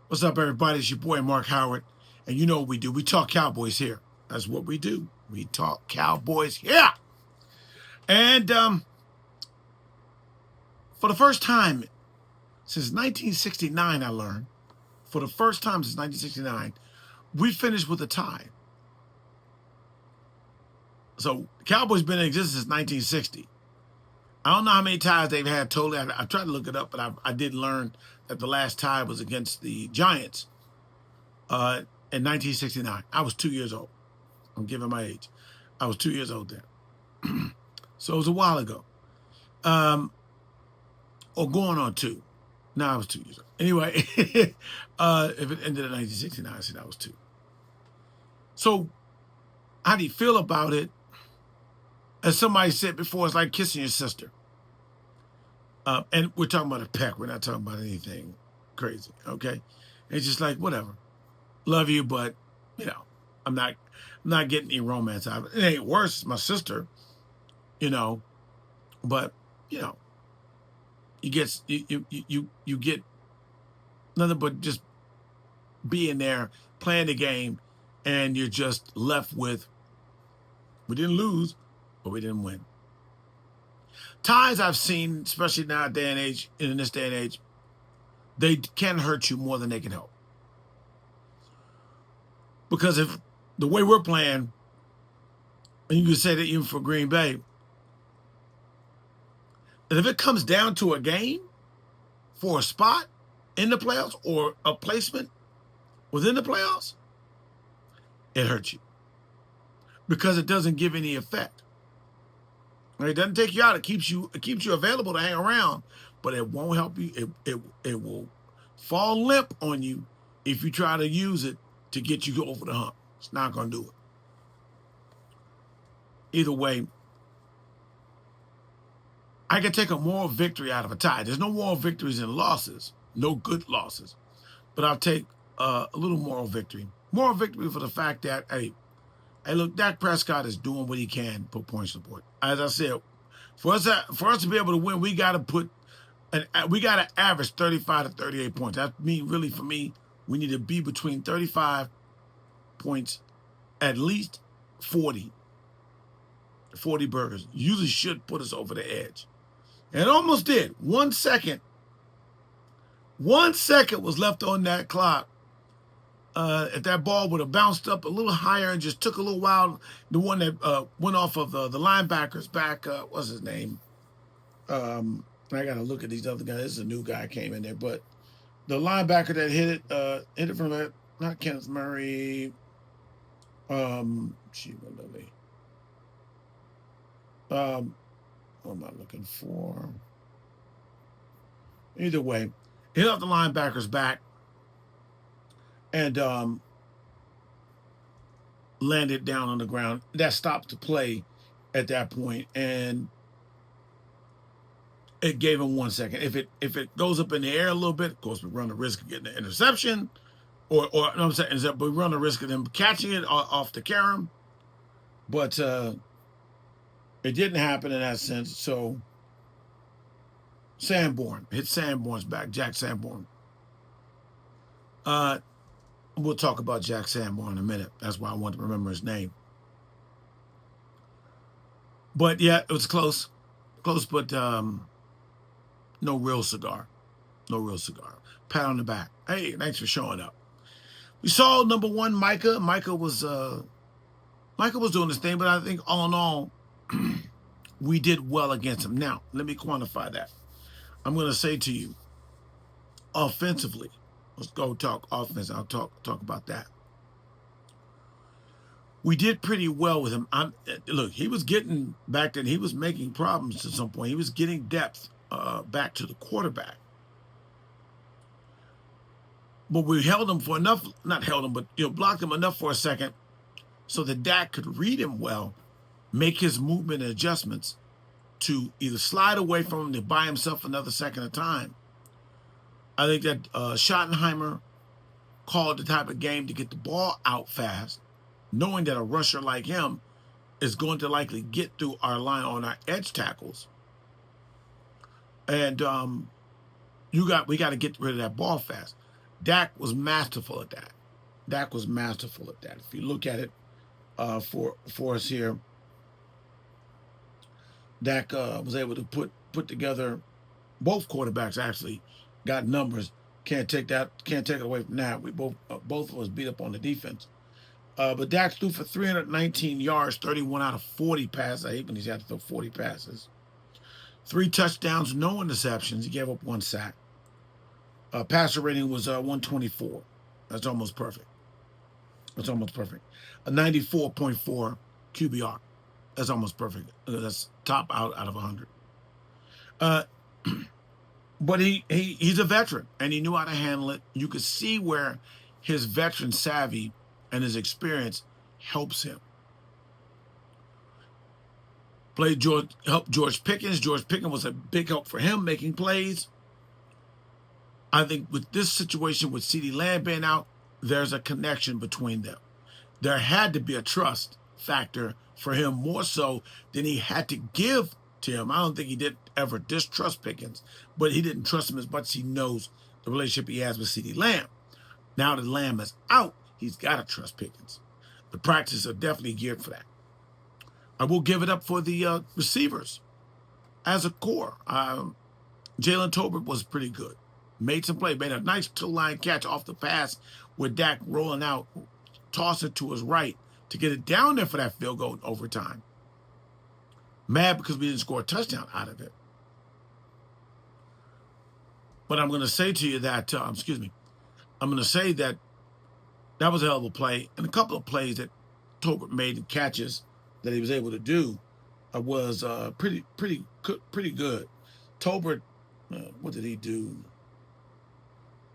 What's up, everybody? It's your boy, Mark Howard. And you know what we do. We talk Cowboys here. That's what we do. We talk Cowboys here. And for the first time since 1969, I learned, for the first time since 1969, we finished with a tie. So the Cowboys been in existence since 1960. I don't know how many ties they've had totally. I tried to look it up, but I did learn that the last tie was against the Giants in 1969. I was 2 years old. I'm giving my age. I was 2 years old then. So it was a while ago. Or going on 2. No, I was 2 years old. Anyway, if it ended in 1969, I said I was 2. So how do you feel about it? As somebody said before, it's like kissing your sister. And we're talking about a peck. We're not talking about anything crazy, okay? It's just like, whatever. Love you, but, I'm not getting any romance out of it. It ain't worse, my sister, but, you get nothing but just being there, playing the game, and you're just left with, we didn't lose, but we didn't win. Ties I've seen, especially in this day and age, they can hurt you more than they can help. Because if the way we're playing, and you can say that even for Green Bay, that if it comes down to a game for a spot in the playoffs or a placement within the playoffs, it hurts you. Because it doesn't give any effect. It doesn't take you out. It keeps you available to hang around, but it won't help you. It will fall limp on you if you try to use it to get you over the hump. It's not going to do it. Either way, I can take a moral victory out of a tie. There's no moral victories in losses, no good losses, but I'll take a little moral victory. Moral victory for the fact that, hey, look, Dak Prescott is doing what he can to put points on the board. As I said, for us to be able to win, we got to average 35 to 38 points. That means really for me, we need to be between 35 points, at least 40 burgers. Usually should put us over the edge. And it almost did. 1 second. 1 second was left on that clock. If that ball would have bounced up a little higher and just took a little while, the one that went off of the linebacker's back, what's his name? I got to look at these other guys. This is a new guy came in there, but the linebacker that hit it from that, not Kenneth Murray. What am I looking for? Either way, hit off the linebacker's back and landed down on the ground. That stopped the play at that point, and it gave him 1 second. If it goes up in the air a little bit, of course, we run the risk of getting an interception, or no, I'm saying is that we run the risk of them catching it off the carom. But it didn't happen in that sense. So Sanborn hit Sanborn's back, Jack Sanborn. We'll talk about Jack Sanborn in a minute. That's why I want to remember his name. But yeah, it was close, but no real cigar. Pat on the back. Hey, thanks for showing up. We saw number 1, Micah. Micah was doing his thing, but I think all in all, we did well against him. Now, let me quantify that. I'm going to say to you, offensively, let's go talk offense. I'll talk about that. We did pretty well with him. Look, he was getting back then. He was making problems at some point. He was getting depth back to the quarterback. But we held him for enough, not held him, but blocked him enough for a second so that Dak could read him well, make his movement and adjustments to either slide away from him to buy himself another second of time. I think that Schottenheimer called the type of game to get the ball out fast, knowing that a rusher like him is going to likely get through our line on our edge tackles. And we got to get rid of that ball fast. Dak was masterful at that. Dak was masterful at that. If you look at it for us here, Dak was able to put together both quarterbacks actually got numbers. Can't take it away from that. We both of us beat up on the defense. But Dak threw for 319 yards, 31 out of 40 passes. I hate when he's had to throw 40 passes. 3 touchdowns, no interceptions. He gave up 1 sack. Passer rating was 124. That's almost perfect. That's almost perfect. A 94.4 QBR. That's almost perfect. That's top out of 100. Uh, but he's a veteran, and he knew how to handle it. You could see where his veteran savvy and his experience helps him. Helped George Pickens. George Pickens was a big help for him making plays. I think with this situation with CeeDee Lamb being out, there's a connection between them. There had to be a trust factor for him more so than he had to give to him. I don't think he did ever distrust Pickens, but he didn't trust him as much as he knows the relationship he has with CeeDee Lamb. Now that Lamb is out, he's got to trust Pickens. The practices are definitely geared for that. I will give it up for the receivers as a core. Jalen Tolbert was pretty good. Made some play, made a nice two-line catch off the pass with Dak rolling out, toss it to his right to get it down there for that field goal in overtime. Mad because we didn't score a touchdown out of it. But I'm going to say to you that, I'm going to say that that was a hell of a play. And a couple of plays that Tolbert made and catches that he was able to do was pretty good. Tolbert, what did he do?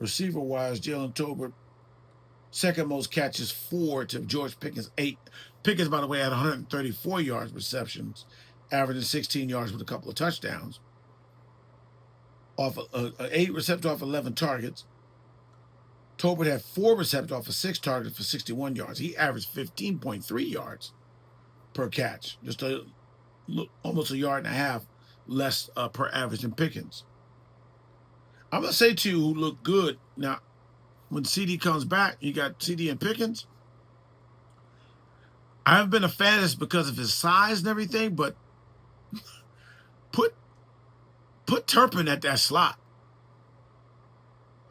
Receiver-wise, Jalen Tolbert, second most catches, 4 to George Pickens, 8. Pickens, by the way, had 134 yards receptions, averaging 16 yards with a couple of touchdowns. Off 8 receptions off 11 targets. Tolbert had 4 receptions off of 6 targets for 61 yards. He averaged 15.3 yards per catch, just almost a yard and a half less per average than Pickens. I'm going to say to you who look good. Now, when CD comes back, you got CD and Pickens. I haven't been a fan of this because of his size and everything, but put Turpin at that slot.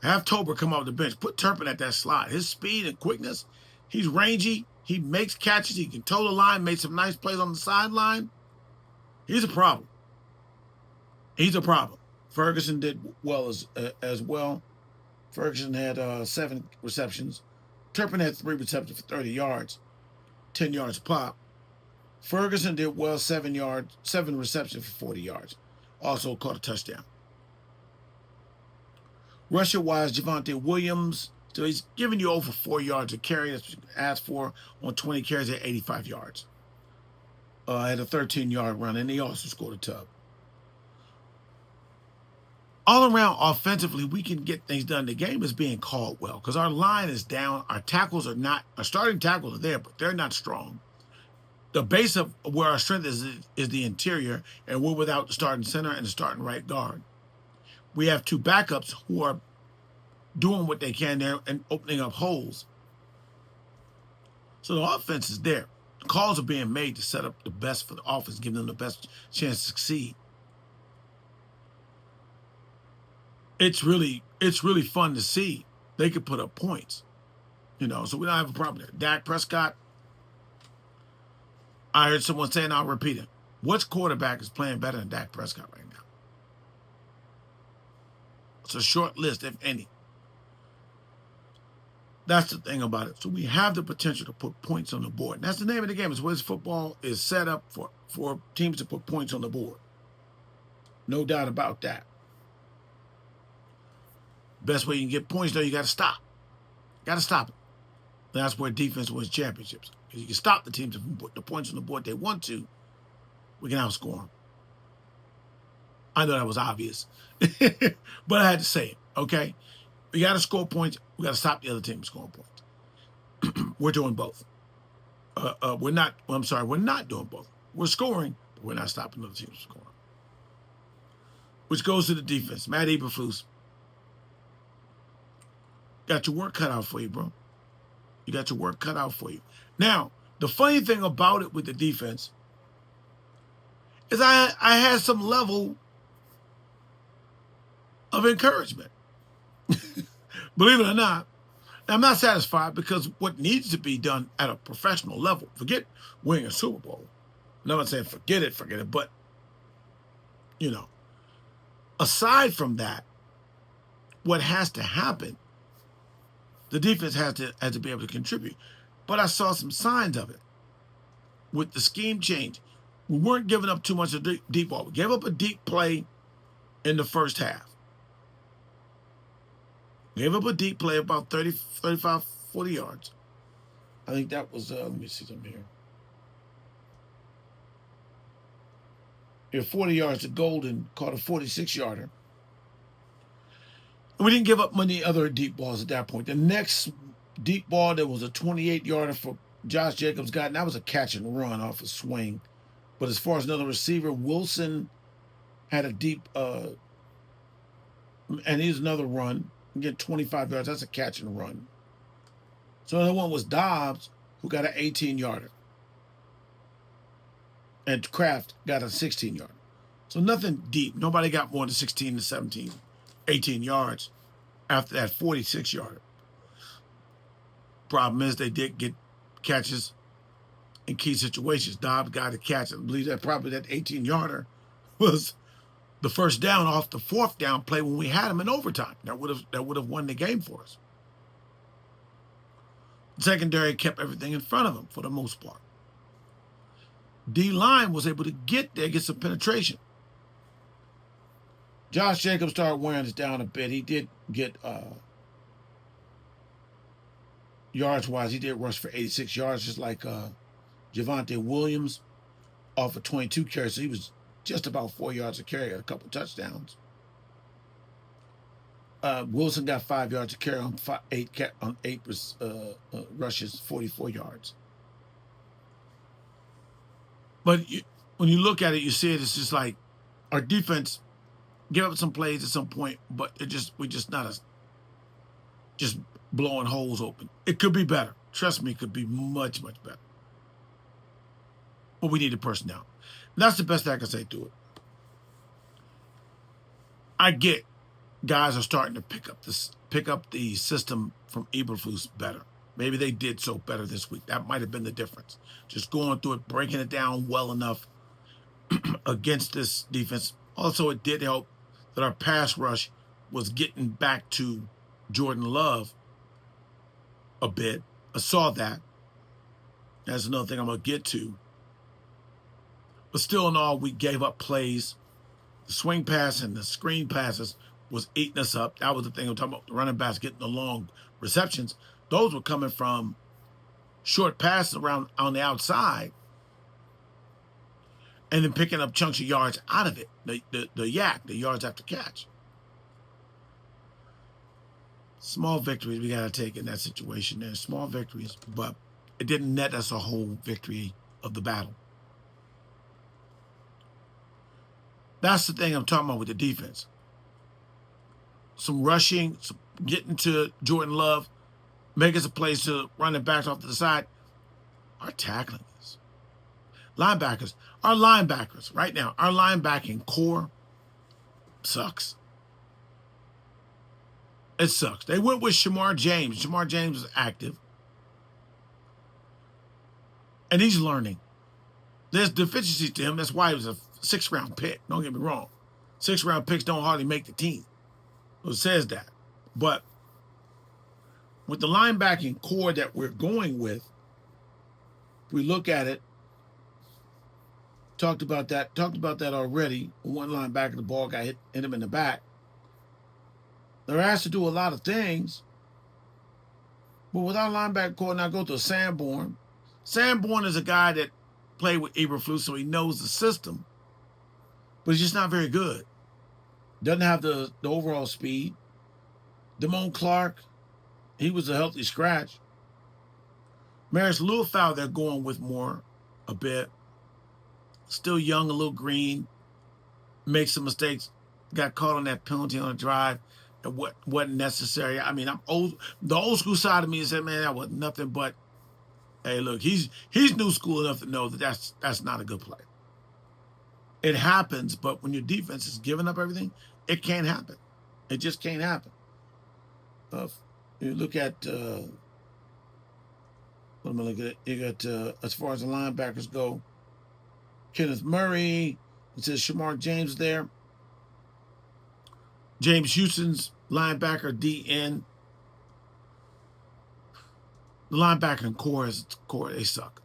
Have Tolbert come off the bench. Put Turpin at that slot. His speed and quickness, he's rangy. He makes catches. He can toe the line, made some nice plays on the sideline. He's a problem. He's a problem. Ferguson did well as well. Ferguson had 7 receptions. Turpin had 3 receptions for 30 yards, 10 yards a pop. Ferguson did well, 7 receptions for 40 yards. Also caught a touchdown. Rusher-wise, Javonte Williams, so he's giving you over 4 yards a carry. That's what you asked for on 20 carries at 85 yards. Had a 13-yard run, and he also scored a tub. All around offensively, we can get things done. The game is being called well because our line is down. Our tackles are not, our starting tackles are there, but they're not strong. The base of where our strength is the interior, and we're without the starting center and the starting right guard. We have 2 backups who are doing what they can there and opening up holes. So the offense is there. The calls are being made to set up the best for the offense, give them the best chance to succeed. It's really fun to see. They could put up points, so we don't have a problem there. Dak Prescott, I heard someone saying, I'll repeat it. Which quarterback is playing better than Dak Prescott right now? It's a short list, if any. That's the thing about it. So we have the potential to put points on the board. And that's the name of the game. It's where football is set up for teams to put points on the board. No doubt about that. Best way you can get points, though, you got to stop. Got to stop it. That's where defense wins championships. Because you can stop the teams from put the points on the board they want to. We can outscore them. I know that was obvious. But I had to say it, okay? We got to score points. We got to stop the other team from scoring points. We're doing both. We're not doing both. We're scoring, but we're not stopping other teams from scoring. Which goes to the defense. Matt Eberflus. got your work cut out for you, bro. You got your work cut out for you. Now, the funny thing about it with the defense is I had some level of encouragement. Believe it or not, I'm not satisfied because what needs to be done at a professional level, forget winning a Super Bowl. I'm not saying forget it, but, you know, aside from that, what has to happen, the defense has to be able to contribute. But I saw some signs of it with the scheme change. We weren't giving up too much of deep ball. We gave up a deep play in the first half. Gave up a deep play about 30, 35, 40 yards. I think that was, let me see something here. Yeah, 40 yards to Golden, caught a 46-yarder. We didn't give up many other deep balls at that point. The next deep ball, there was a 28-yarder for Josh Jacobs got, and that was a catch and run off a swing. But as far as another receiver, Wilson had a deep, and here's another run. You get 25 yards. That's a catch and run. So the one was Dobbs, who got an 18-yarder. And Kraft got a 16-yarder. So nothing deep. Nobody got more than 16 to 17, 18 yards after that 46-yarder. Problem is they did get catches in key situations. Dobbs got a catch. I believe that probably that 18-yarder was the first down off the fourth down play when we had him in overtime. That would have won the game for us. The secondary kept everything in front of him for the most part. D-line was able to get there, get some penetration. Josh Jacobs started wearing us down a bit. He did get yards-wise. He did rush for 86 yards, just like Javonte Williams off of 22 carries. So he was just about 4 yards a carry, a couple touchdowns. Wilson got 5 yards a carry on eight rushes, 44 yards. But when you look at it, you see it. It's just like our defense gave up some plays at some point, but we're just not just blowing holes open. It could be better. Trust me, it could be much, much better. But we need the personnel. And that's the best I can say to it. I get guys are starting to pick up the system from Eberflus better. Maybe they did so better this week. That might have been the difference. Just going through it, breaking it down well enough against this defense. Also, it did help that our pass rush was getting back to Jordan Love a bit. I saw that. That's another thing I'm going to get to. But still in all, we gave up plays. The swing pass and the screen passes was eating us up. That was the thing I'm talking about. The running backs getting the long receptions. Those were coming from short passes around on the outside and then picking up chunks of yards out of it. The yards after catch. Small victories we got to take in that situation there. Small victories, but it didn't net us a whole victory of the battle. That's the thing I'm talking about with the defense. Some rushing, some getting to Jordan Love, making some plays to running backs off to the side. Our tackling is. Linebackers. Our linebackers right now, our linebacking core sucks. It sucks. They went with Shamar James. Shamar James is active. And he's learning. There's deficiencies to him. That's why he was a 6th-round pick. Don't get me wrong. 6th-round picks don't hardly make the team. It says that. But with the linebacking core that we're going with, if we look at it, talked about that already. One linebacker, the ball got hit him in the back. They're asked to do a lot of things. But with our linebacker core, now go to Sanborn. Sanborn is a guy that played with Eberflus, so he knows the system. But he's just not very good. Doesn't have the overall speed. Damone Clark, he was a healthy scratch. Marius Lewifau, they're going with more a bit. Still young, a little green. Makes some mistakes. Got caught on that penalty on a drive. It wasn't necessary. I mean, I'm old. The old school side of me said, man, that was nothing but, hey, look, he's new school enough to know that that's not a good play. It happens, but when your defense is giving up everything, it can't happen. It just can't happen. You look at what am I looking at? You got as far as the linebackers go, Kenneth Murray. It says Shamar James there. James Houston's linebacker DN. The linebacker and core, they suck.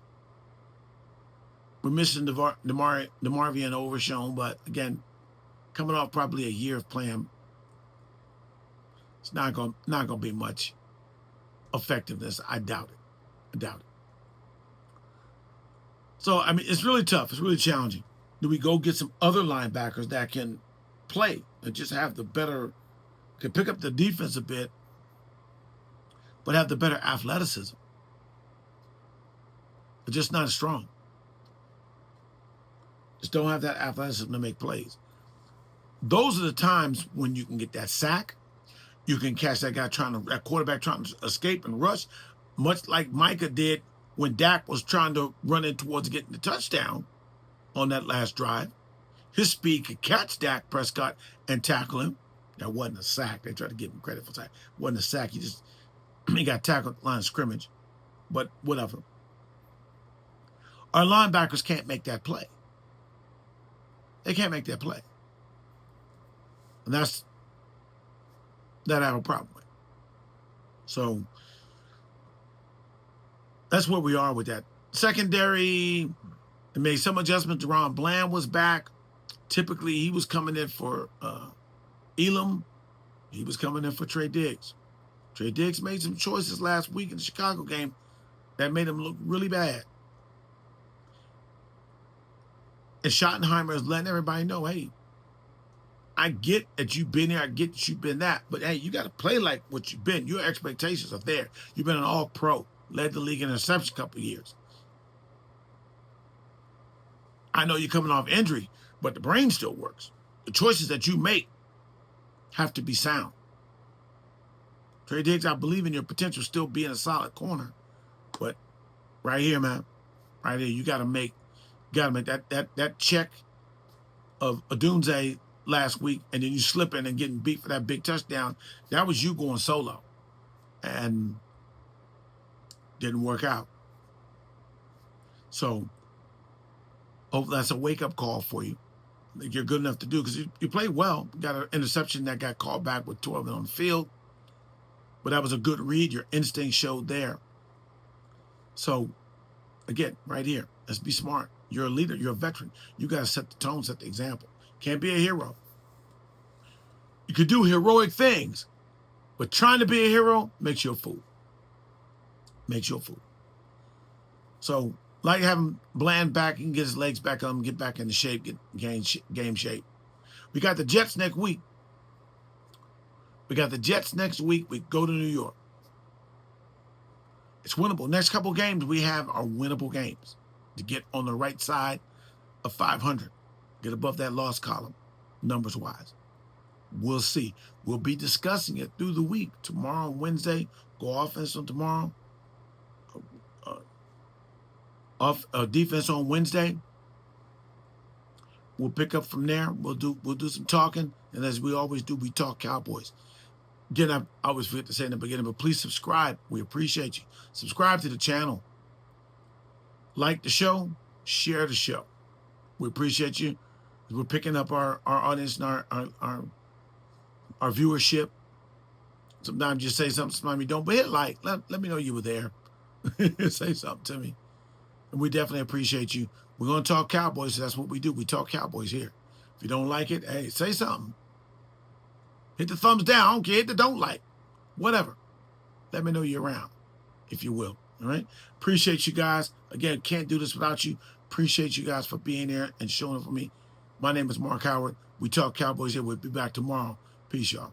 We're missing DeMarvion Overshown, but again, coming off probably a year of playing, it's not gonna be much effectiveness. I doubt it. So I mean, it's really tough. It's really challenging. Do we go get some other linebackers that can play and just have the better, can pick up the defense a bit, but have the better athleticism? But just not as strong. Just don't have that athleticism to make plays. Those are the times when you can get that sack. You can catch that quarterback trying to escape and rush, much like Micah did when Dak was trying to run in towards getting the touchdown on that last drive. His speed could catch Dak Prescott and tackle him. That wasn't a sack. They tried to give him credit for that. It wasn't a sack. He got tackled at the line of scrimmage. But whatever. Our linebackers can't make that play. They can't make that play. And that I have a problem with. So that's where we are with that. Secondary, they made some adjustments. Deron Bland was back. Typically, he was coming in for Elam. He was coming in for Trey Diggs. Trey Diggs made some choices last week in the Chicago game that made him look really bad. And Schottenheimer is letting everybody know, hey, I get that you've been here. I get that you've been that. But, hey, you got to play like what you've been. Your expectations are there. You've been an all-pro, led the league in interception a couple of years. I know you're coming off injury, but the brain still works. The choices that you make have to be sound. Trey Diggs, I believe in your potential still being a solid corner. But right here, man, right here, you got to make that check of Odunze last week, and then you slipping and getting beat for that big touchdown. That was you going solo, and didn't work out. So hopefully that's a wake-up call for you. You're good enough to do, because you played well. You got an interception that got called back with 12 on the field, but that was a good read. Your instinct showed there. So again, right here, let's be smart. You're a leader. You're a veteran. You got to set the tone, set the example. Can't be a hero. You could do heroic things, but trying to be a hero makes you a fool. Makes you a fool. So, like having Bland back, he can get his legs back on, get back into shape, get game shape. We got the Jets next week. We go to New York. It's winnable. Next couple of games we have are winnable games to get on the right side of 500. Get above that loss column, numbers-wise. We'll see. We'll be discussing it through the week. Tomorrow, Wednesday, go offense on tomorrow. Defense on Wednesday. We'll pick up from there. We'll do some talking, and as we always do, we talk Cowboys. Again, I always forget to say in the beginning, but please subscribe. We appreciate you. Subscribe to the channel. Like the show. Share the show. We appreciate you. We're picking up our audience and our viewership. Sometimes you say something, sometimes you don't. But hit like. Let me know you were there. Say something to me. And we definitely appreciate you. We're going to talk Cowboys. So that's what we do. We talk Cowboys here. If you don't like it, hey, say something. Hit the thumbs down. I don't care. Hit the don't like. Whatever. Let me know you're around, if you will. All right? Appreciate you guys. Again, can't do this without you. Appreciate you guys for being here and showing up for me. My name is Mark Howard. We talk Cowboys here. We'll be back tomorrow. Peace, y'all.